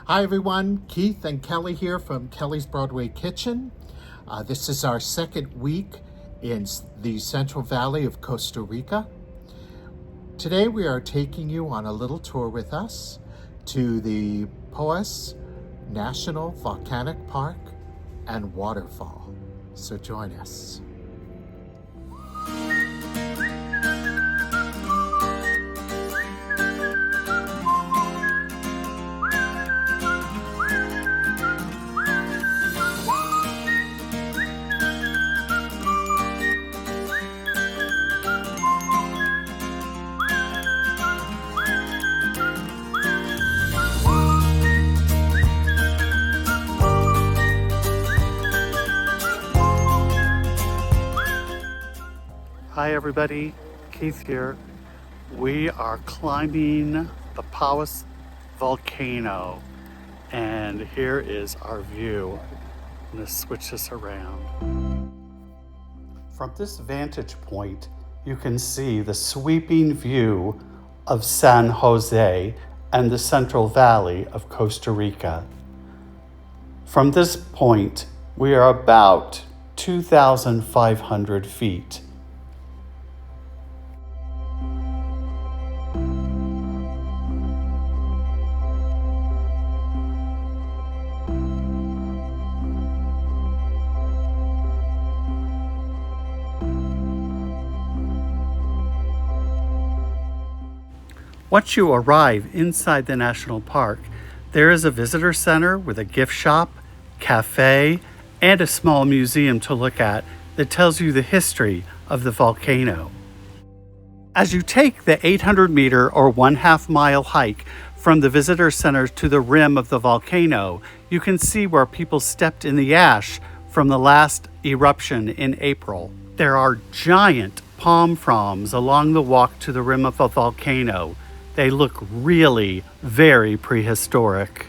Hi everyone, Keith and Kelly here from Kelly's Broadway Kitchen. This is our second week in the Central Valley of Costa Rica. Today we are taking you on a little tour with us to the Poas National Volcanic Park and Waterfall. So join us. Hi everybody, Keith here. We are climbing the Poas volcano and here is our view. I'm going to switch this around. From this vantage point, you can see the sweeping view of San Jose and the Central Valley of Costa Rica. From this point, we are about 2,500 feet. Once you arrive inside the national park, there is a visitor center with a gift shop, cafe, and a small museum to look at that tells you the history of the volcano. As you take the 800-meter or 1/2 mile hike from the visitor center to the rim of the volcano, you can see where people stepped in the ash from the last eruption in April. There are giant palm fronds along the walk to the rim of the volcano. They look really very prehistoric.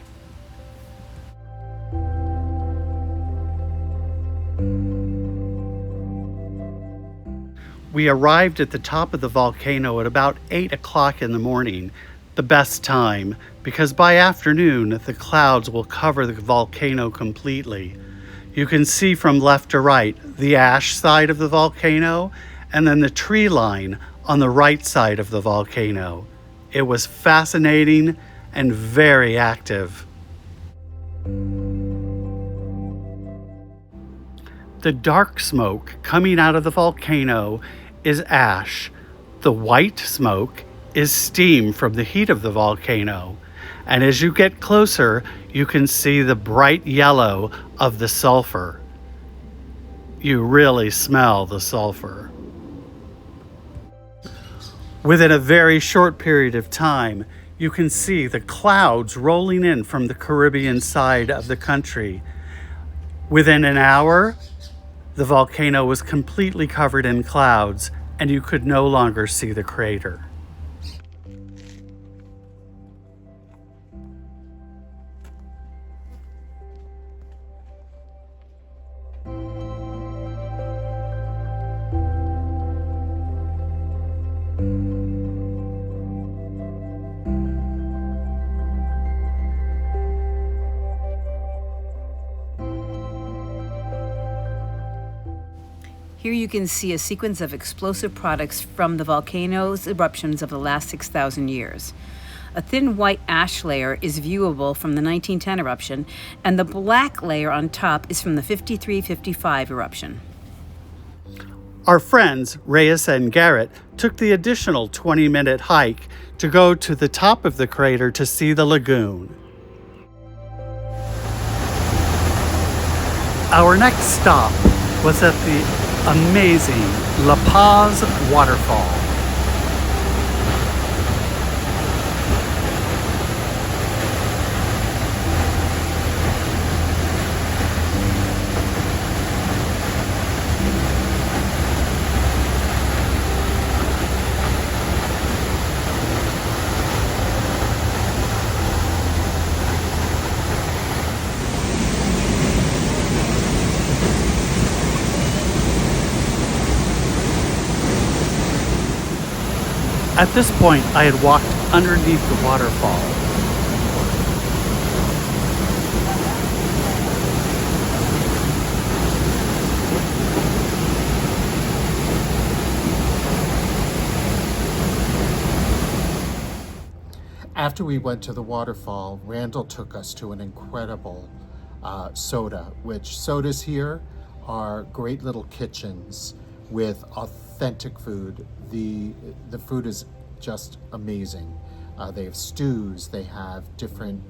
We arrived at the top of the volcano at about 8 o'clock in the morning, the best time, because by afternoon the clouds will cover the volcano completely. You can see from left to right the ash side of the volcano and then the tree line on the right side of the volcano. It was fascinating and very active. The dark smoke coming out of the volcano is ash. The white smoke is steam from the heat of the volcano. And as you get closer, you can see the bright yellow of the sulfur. You really smell the sulfur. Within a very short period of time, you can see the clouds rolling in from the Caribbean side of the country. Within an hour, the volcano was completely covered in clouds and you could no longer see the crater. Here you can see a sequence of explosive products from the volcano's eruptions of the last 6,000 years. A thin white ash layer is viewable from the 1910 eruption, and the black layer on top is from the 53-55 eruption. Our friends, Reyes and Garrett, took the additional 20-minute hike to go to the top of the crater to see the lagoon. Our next stop was at the amazing La Paz waterfall. At this point, I had walked underneath the waterfall. After we went to the waterfall, Randall took us to an incredible soda, which sodas here are great little kitchens with authentic food. The food is just amazing. They have stews, they have different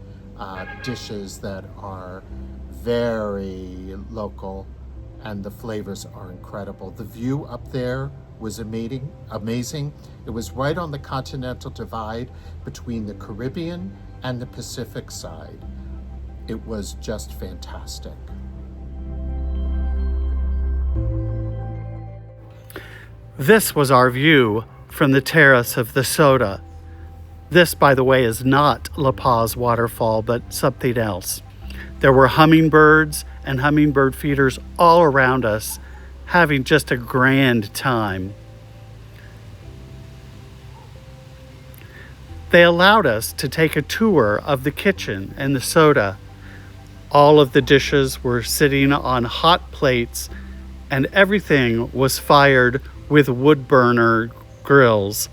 dishes that are very local, and the flavors are incredible. The view up there was amazing. It was right on the continental divide between the Caribbean and the Pacific side. It was just fantastic. This was our view from the terrace of the Soda. This, by the way, is not La Paz waterfall, but something else. There were hummingbirds and hummingbird feeders all around us, having just a grand time. They allowed us to take a tour of the kitchen and the Soda. All of the dishes were sitting on hot plates, and everything was fired with wood burner grills,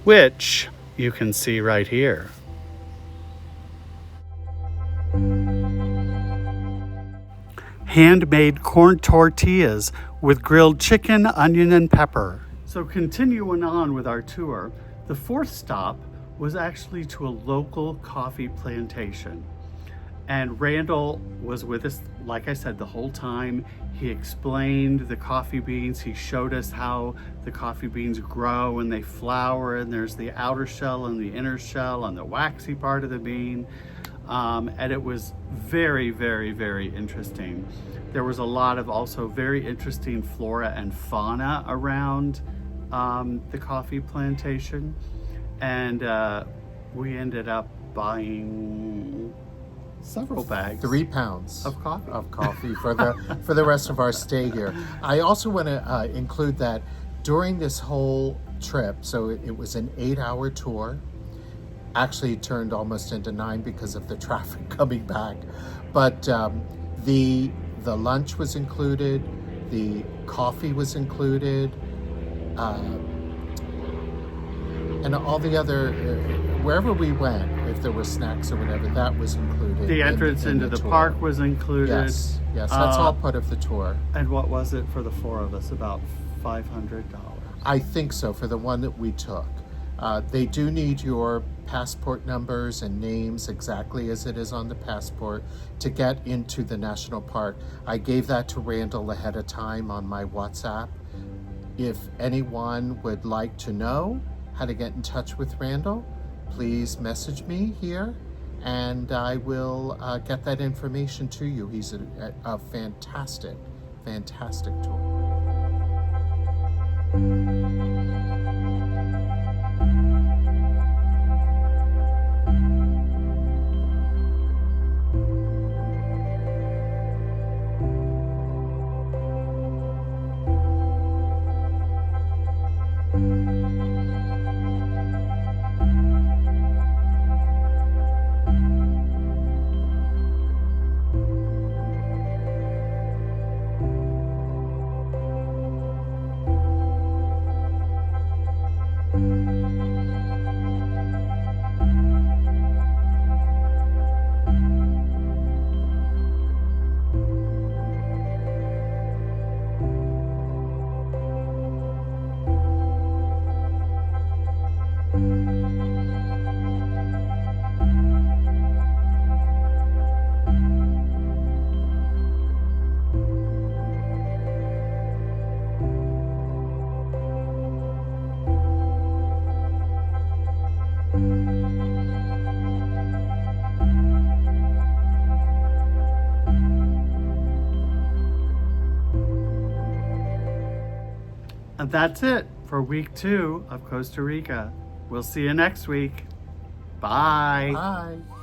which you can see right here. Handmade corn tortillas with grilled chicken, onion, and pepper. So continuing on with our tour, the fourth stop was actually to a local coffee plantation. And Randall was with us, like I said, the whole time. He explained the coffee beans. He showed us how the coffee beans grow and they flower, and there's the outer shell and the inner shell and the waxy part of the bean. And it was very, very, very interesting. There was a lot of also very interesting flora and fauna around the coffee plantation. And we ended up buying several bags. 3 pounds of coffee for the rest of our stay here. I also want to include that during this whole trip, so it was an 8-hour tour. Actually turned almost into 9 because of the traffic coming back. But the lunch was included, the coffee was included, and all the other, wherever we went, if there were snacks or whatever, that was included. The entrance into the park was included. Yes, that's all part of the tour. And what was it for the 4 of us? About $500? I think so, for the one that we took. They do need your passport numbers and names exactly as it is on the passport to get into the national park. I gave that to Randall ahead of time on my WhatsApp. If anyone would like to know how to get in touch with Randall, please message me here and I will get that information to you. He's a fantastic, fantastic tour. And that's it for week 2 of Costa Rica. We'll see you next week. Bye. Bye.